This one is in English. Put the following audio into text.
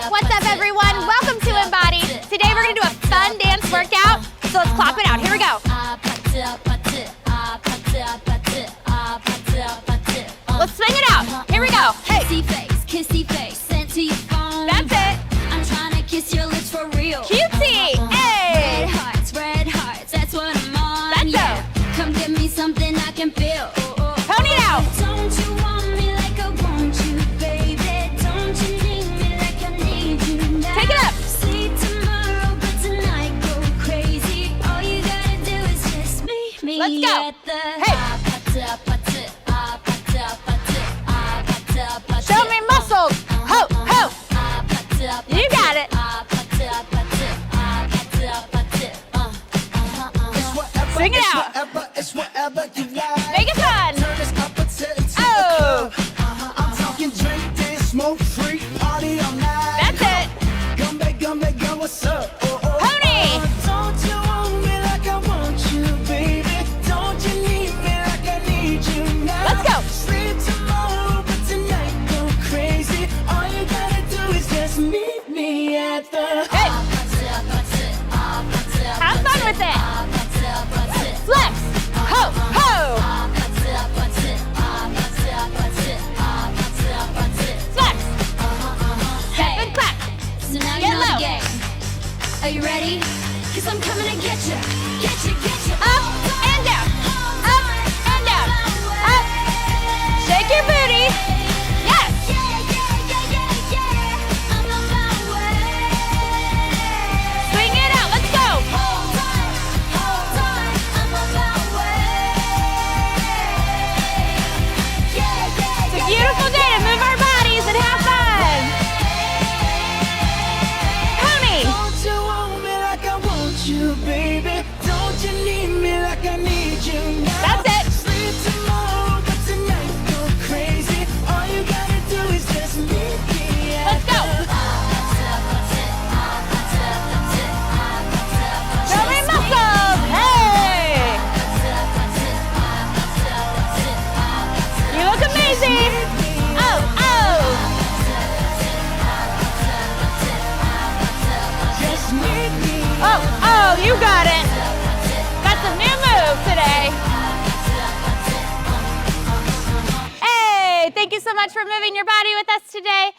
What's up, everyone? Welcome to Embody. Today we're going to do a fun dance workout, so let's clap it out. Here we go. Let's swing it out. Here we go. Hey. Kissy face, sent to your phone. That's it. I'm trying to kiss your lips for real. Cutesy. Hey. Red hearts, that's what I'm on. That's yeah. Come give me something I can feel. Pony it out. Don't you want me like I want you, baby? Don't you need me like I need you now? Take it up. See tomorrow, but tonight go crazy. All you gotta do is just meet me Let's go. at the Hey. Show me muscles. Ho, ho. You got it. Swing it out. Make it fun. Oh. I'm talking drink, dance, smoke, freak, party all night. That's it. Gumbe, what's up? Pony. Don't you want me like I want you, baby? Don't you need me like I need you now? Let's go. Sleep tomorrow, but tonight go crazy. All you gotta do is just meet me at the. Hey. Have fun with it. Flex. Ho, ho. Flex. Step and clap. So now you Get know low. the game. Are you ready? Cause I'm coming to get you. Get you. Up and down. Up and down. Up. Shake your booty. Yes. I'm on my way. Swing it out. Let's go. Hold on, I'm on my way. It's a beautiful day to move our bodies and have fun. Pony. Don't you want me like I want you, baby? Don't you need me like I need you now? That's it. Sleep tomorrow, but tonight go crazy. All you gotta do is just meet me at Let's go. Show me muscles. Hey. You look amazing. Oh, oh. just meet me. Oh, oh, you got it. Got some new moves today. Hey, thank you so much for moving your body with us today.